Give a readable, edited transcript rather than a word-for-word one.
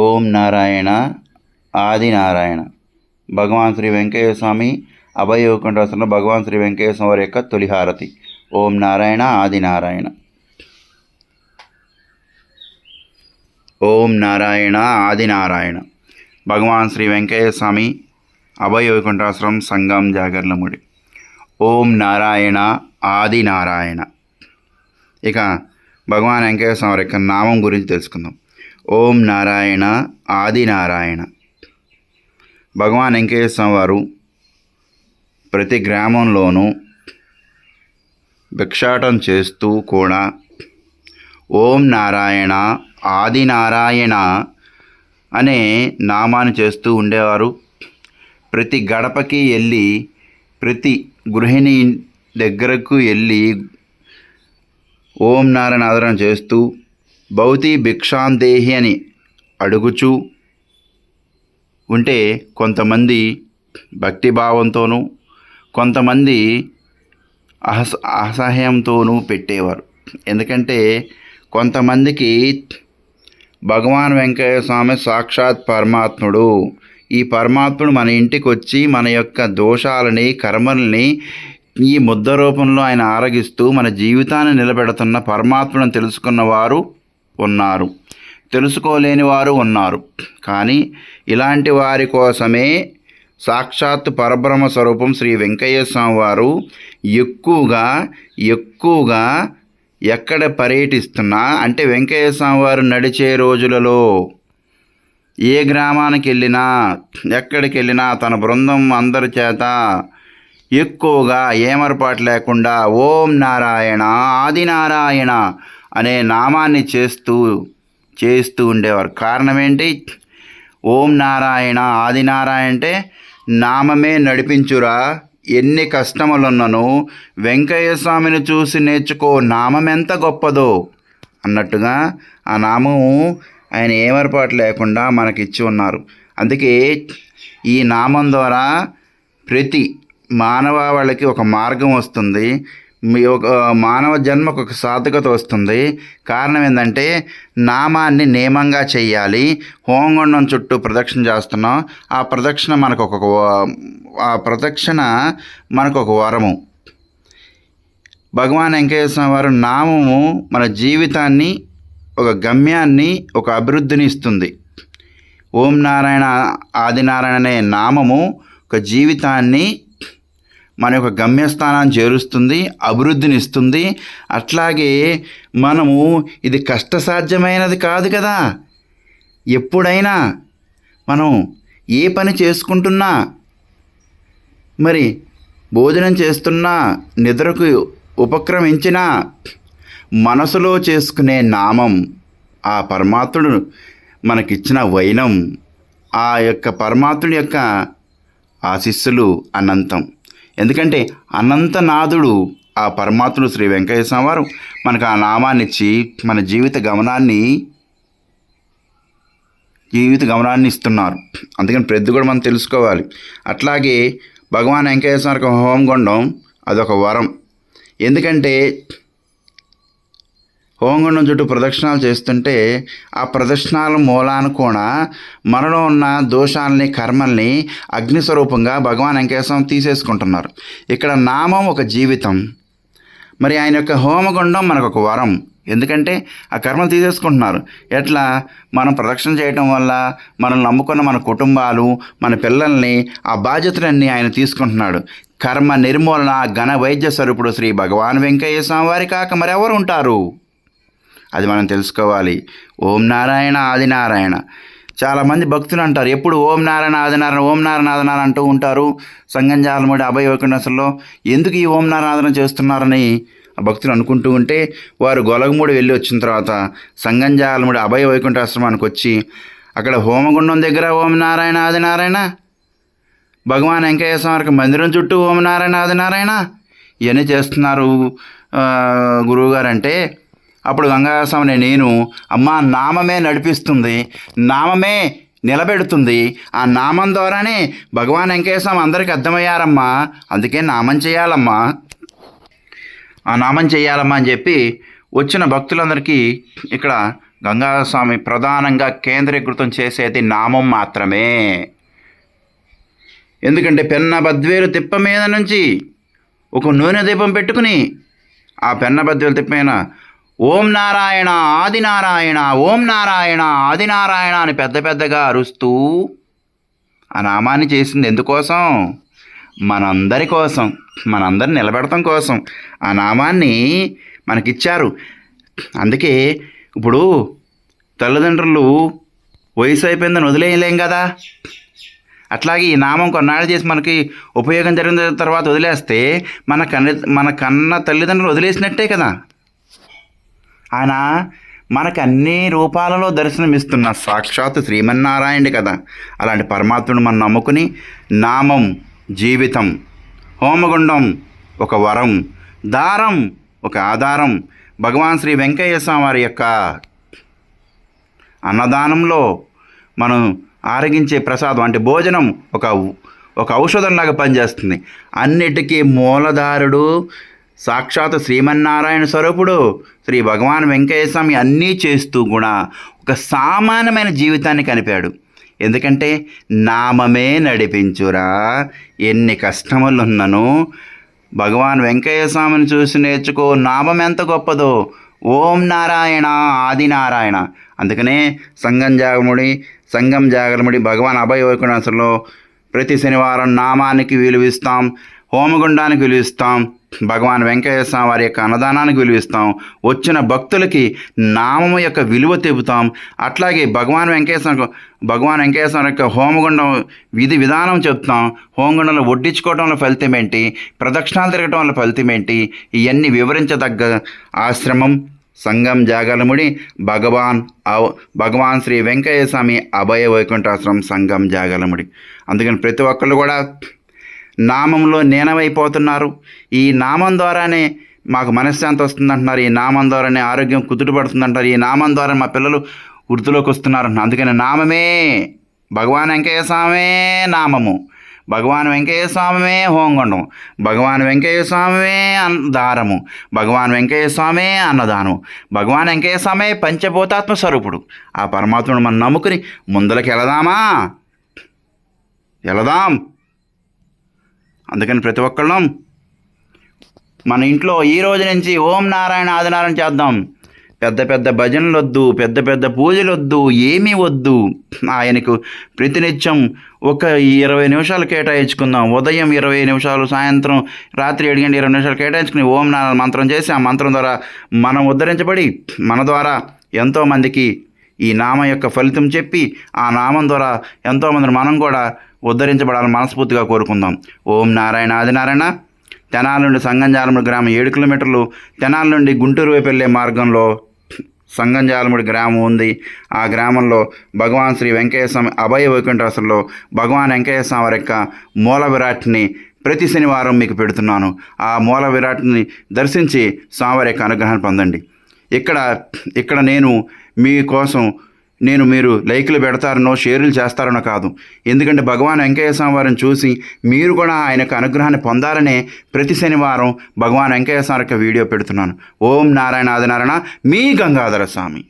ఓం నారాయణ ఆదినారాయణ. భగవాన్ శ్రీ వెంకయ్య స్వామి అభయవైకుంఠవాసులో భగవాన్ శ్రీ వెంకయ్య స్వామి వారి యొక్క తొలి హారతి. ఓం నారాయణ ఆదినారాయణ. ఓం నారాయణ ఆదినారాయణ. భగవాన్ శ్రీ వెంకయ్య స్వామి అభయవైకుంఠాశ్రమం సంగం జాగర్లముడి. ఓం నారాయణ ఆదినారాయణ. ఇక భగవాన్ వెంకయ్య స్వామి వారి యొక్క నామం గురించి తెలుసుకుందాం. ఓం నారాయణ ఆదినారాయణ. భగవాన్ వెంకయ్య స్వామి వారు ప్రతి గ్రామంలోనూ భిక్షాటం చేస్తూ కూడా ఓం నారాయణ ఆదినారాయణ అనే నామాన్ని చేస్తూ ఉండేవారు. ప్రతి గడపకి వెళ్ళి ప్రతి గృహిణి దగ్గరకు వెళ్ళి ఓం నారాయణ ఆదరణ చేస్తూ భౌతి భిక్షాందేహి అని అడుగుచూ ఉంటే కొంతమంది భక్తిభావంతోనూ కొంతమంది అసహ్యంతోనూ పెట్టేవారు. ఎందుకంటే కొంతమందికి భగవాన్ వెంకయ్య స్వామి సాక్షాత్ పరమాత్ముడు. ఈ పరమాత్ముడు మన ఇంటికి వచ్చి మన యొక్క దోషాలని కర్మల్ని ఈ ముద్ద రూపంలో ఆయన ఆరగిస్తూ మన జీవితాన్ని నిలబెడుతున్న పరమాత్ములను తెలుసుకున్న వారు ఉన్నారు, తెలుసుకోలేని వారు ఉన్నారు. కానీ ఇలాంటి వారి కోసమే సాక్షాత్ పరబ్రహ్మ స్వరూపం శ్రీ వెంకయ్య స్వామి వారు ఎక్కువగా ఎక్కడ పర్యటిస్తున్నా అంటే వెంకయ్య స్వామి వారు నడిచే రోజులలో ఏ గ్రామానికి వెళ్ళినా ఎక్కడికి వెళ్ళినా తన బృందం అందరి చేత ఎక్కువగా ఏమరపాటు లేకుండా ఓం నారాయణ ఆదినారాయణ అనే నామాన్ని చేస్తూ ఉండేవారు. కారణం ఏంటి? ఓం నారాయణ ఆదినారాయణ అంటే నామమే నడిపించురా, ఎన్ని కష్టములున్నను వెంకయ్య స్వామిని చూసి నేర్చుకో, నామం ఎంత గొప్పదో అన్నట్టుగా ఆ నామము ఆయన ఏమరపాటు లేకుండా మనకిచ్చి ఉన్నారు. అందుకే ఈ నామం ద్వారా ప్రతి వాళ్ళకి ఒక మార్గం వస్తుంది, ఒక మానవ జన్మకు ఒక సార్థకత వస్తుంది. కారణం ఏంటంటే నామాన్ని నియమంగా చెయ్యాలి. హోమగుండం చుట్టూ ప్రదక్షిణ చేస్తున్నాం. ఆ ప్రదక్షిణ మనకు ఒక వరము. భగవాన్ వెంకయ్య స్వామి వారు నామము మన జీవితాన్ని ఒక గమ్యాన్ని ఒక అభివృద్ధిని ఇస్తుంది. ఓం నారాయణ ఆదినారాయణ అనే నామము ఒక జీవితాన్ని మన యొక్క గమ్యస్థానాన్ని చేరుస్తుంది, అభివృద్ధిని ఇస్తుంది. అట్లాగే మనము ఇది కష్టసాధ్యమైనది కాదు కదా. ఎప్పుడైనా మనం ఏ పని చేసుకుంటున్నా, మరి భోజనం చేస్తున్నా, నిద్రకు ఉపక్రమించినా మనసులో చేసుకునే నామం ఆ పరమాత్ముడు మనకిచ్చిన వైనం, ఆ యొక్క పరమాత్ముడి యొక్క ఆశీస్సులు అనంతం. ఎందుకంటే అనంతనాథుడు ఆ పరమాత్ముడు శ్రీ వెంకయ్య స్వామి వారు మనకు ఆ నామాన్ని ఇచ్చి మన జీవిత గమనాన్ని ఇస్తున్నారు. అందుకని ప్రతి కూడా మనం తెలుసుకోవాలి. అట్లాగే భగవాన్ వెంకయ్య స్వామి హోమగుండం అదొక వరం. ఎందుకంటే హోమగుండం చుట్టూ ప్రదక్షిణాలు చేస్తుంటే ఆ ప్రదక్షిణాల మూలాన కూడా మనలో ఉన్న దోషాలని కర్మల్ని అగ్నిస్వరూపంగా భగవాన్ వెంకయ్య స్వామి తీసేసుకుంటున్నారు. ఇక్కడ నామం ఒక జీవితం, మరి ఆయన యొక్క హోమగుండం మనకు ఒక వరం. ఎందుకంటే ఆ కర్మలు తీసేసుకుంటున్నారు. ఎట్లా? మనం ప్రదక్షిణ చేయటం వల్ల మనల్ని నమ్ముకున్న మన కుటుంబాలు, మన పిల్లల్ని, ఆ బాధ్యతలన్నీ ఆయన తీసుకుంటున్నాడు. కర్మ నిర్మూలన ఘన వైద్య స్వరూపుడు శ్రీ భగవాన్ వెంకయ్య స్వామి వారి కాక మరెవరు ఉంటారు? అది మనం తెలుసుకోవాలి. ఓం నారాయణ ఆదినారాయణ. చాలామంది భక్తులు అంటారు ఎప్పుడు ఓం నారాయణ ఆదినారాయణ ఓం నారాయణ ఆదినారాయణ అంటూ ఉంటారు. సంగం జాలముడి అభయవైకుంఠవాసులో ఎందుకు ఈ ఓం నారాయణ ఆదరణ చేస్తున్నారని భక్తులు అనుకుంటూ ఉంటే వారు గొలగమూడి వెళ్ళి వచ్చిన తర్వాత సంగం జాలముడి అభయవైకుంఠాశ్రమానికి వచ్చి అక్కడ హోమగుండం దగ్గర ఓం నారాయణ ఆదినారాయణ, భగవాన్ వెంకయ్య స్వామికి మందిరం చుట్టూ ఓం నారాయణ ఆదినారాయణ ఇవన్నీ చేస్తున్నారు గురువుగారు అంటే, అప్పుడు గంగాస్వామిని నేను అమ్మ నామమే నడిపిస్తుంది, నామమే నిలబెడుతుంది, ఆ నామం ద్వారానే భగవాన్ వెంకయ్య స్వామి అందరికీ అర్థమయ్యారమ్మా, అందుకే నామం చేయాలమ్మా, ఆ నామం చేయాలమ్మా అని చెప్పి వచ్చిన భక్తులందరికీ ఇక్కడ గంగాధర స్వామి ప్రధానంగా కేంద్రీకృతం చేసేది నామం మాత్రమే. ఎందుకంటే పెన్న బద్వేలు తిప్ప మీద నుంచి ఒక నూనె దీపం పెట్టుకుని ఆ పెన్న బద్వేలు తిప్ప మీద ఓం నారాయణ ఆదినారాయణ, ఓం నారాయణ ఆదినారాయణ అని పెద్ద పెద్దగా అరుస్తూ ఆ నామాన్ని చేసింది ఎందుకోసం? మనందరి కోసం, మనందరిని నిలబెడటం కోసం ఆ నామాన్ని మనకిచ్చారు. అందుకే ఇప్పుడు తల్లిదండ్రులు వయసు అయిపోయిందని వదిలేయలేం కదా. అట్లాగే ఈ నామం కొన్నాళ్ళు చేసి మనకి ఉపయోగం జరిగిన తర్వాత వదిలేస్తే మన కన్న తల్లిదండ్రులు వదిలేసినట్టే కదా. ఆయన మనకు అన్ని రూపాలలో దర్శనమిస్తున్న సాక్షాత్ శ్రీమన్నారాయణుడి కదా. అలాంటి పరమాత్ముడు మనం నమ్ముకుని నామం జీవితం, హోమగుండం ఒక వరం, దారం ఒక ఆధారం, భగవాన్ శ్రీ వెంకయ్య స్వామి వారి యొక్క అన్నదానంలో మనం ఆరగించే ప్రసాదం అంటే భోజనం ఒక ఔషధంలాగా పనిచేస్తుంది. అన్నిటికీ మూలధారుడు సాక్షాత్ శ్రీమన్నారాయణ స్వరూపుడు శ్రీ భగవాన్ వెంకయ్య స్వామి అన్నీ చేస్తూ కూడా ఒక సామాన్యమైన జీవితాన్ని కనిపాడు. ఎందుకంటే నామమే నడిపించురా, ఎన్ని కష్టములున్నను భగవాన్ వెంకయ్య స్వామిని చూసి నేర్చుకో. నామం ఎంత గొప్పదో. ఓం నారాయణ ఆదినారాయణ. అందుకనే సంగం జాగరముడి భగవాన్ అభయ వైకుంఠంలో ప్రతి శనివారం నామానికి విలువిస్తాం, హోమగుండానికి విలువిస్తాం, భగవాన్ వెంకయ్య స్వామి వారి యొక్క అన్నదానానికి విలువిస్తాం, వచ్చిన భక్తులకి నామము యొక్క విలువ తెపుతాం. అట్లాగే భగవాన్ వెంకయ్య స్వామి యొక్క హోమగుండం విధానం చెప్తాం. హోమగుండంలో వడ్డించుకోవడం ఫలితం ఏంటి, ప్రదక్షిణాలు తిరగటం వల్ల ఫలితం ఏంటి, ఇవన్నీ వివరించదగ్గ ఆశ్రమం సంగం జాగలముడి భగవాన్ శ్రీ వెంకయ్య స్వామి అభయ వైకుంఠాశ్రమం సంగం జాగలముడి. అందుకని ప్రతి ఒక్కళ్ళు కూడా నామంలో లీనమైపోతున్నారు. ఈ నామం ద్వారానే మాకు మనశ్శాంతి వస్తుందంటున్నారు, ఈ నామం ద్వారానే ఆరోగ్యం కుదుటపడుతుందంటారు, ఈ నామం ద్వారా మా పిల్లలు వృద్ధిలోకి వస్తున్నారు అంటున్నారు. అందుకని నామమే భగవాన్ వెంకయ్య స్వామే నామము, భగవాన్ వెంకయ్య స్వామే హోంగుండం, భగవాన్ వెంకయ్య స్వామే దారము, భగవాన్ వెంకయ్య స్వామే అన్నదానం, భగవాన్ వెంకయ్య స్వామే పంచభూతాత్మ స్వరూపుడు. ఆ పరమాత్ముడు మనం నమ్ముకుని ముందలకి వెళదాం. అందుకని ప్రతి ఒక్కళ్ళం మన ఇంట్లో ఈ రోజు నుంచి ఓం నారాయణ ఆదినారాయణ చేద్దాం. పెద్ద పెద్ద భజనలు వద్దు, పెద్ద పెద్ద పూజలు వద్దు, ఏమీ వద్దు. ఆయనకు ప్రతినిత్యం ఒక 20 నిమిషాలు కేటాయించుకుందాం. ఉదయం 20 నిమిషాలు, సాయంత్రం రాత్రి 7 గంటల 20 నిమిషాలు కేటాయించుకుని ఓం నారాయణ మంత్రం చేసి ఆ మంత్రం ద్వారా మనం ఉద్ధరించబడి మన ద్వారా ఎంతోమందికి ఈ నామం యొక్క ఫలితం చెప్పి ఆ నామం ద్వారా ఎంతోమందిని మనం కూడా ఉద్ధరించబడాలని మనస్ఫూర్తిగా కోరుకుందాం. ఓం నారాయణ ఆదినారాయణ. తెనాల నుండి సంగంజాలముడి గ్రామం 7 కిలోమీటర్లు, తెనాల నుండి గుంటూరు వైపు వెళ్ళే మార్గంలో సంగంజాలముడి గ్రామం ఉంది. ఆ గ్రామంలో భగవాన్ శ్రీ వెంకయ్య స్వామి అభయ వైకుంఠాశ్రమంలో భగవాన్ వెంకయ్య స్వామి వారి యొక్క మూల విరాట్ని ప్రతి శనివారం మీకు పెడుతున్నాను. ఆ మూల విరాట్ని దర్శించి స్వామివారి యొక్క అనుగ్రహాన్ని పొందండి. ఇక్కడ నేను మీకోసం మీరు లైకులు పెడతారనో షేర్లు చేస్తారనో కాదు. ఎందుకంటే భగవాన్ వెంకయ్య స్వామి వారిని చూసి మీరు కూడా ఆయన యొక్క అనుగ్రహాన్ని పొందాలనే ప్రతి శనివారం భగవాన్ వెంకయ్య స్వామి యొక్క వీడియో పెడుతున్నాను. ఓం నారాయణ ఆదినారాయణ. మీ గంగాధర స్వామి.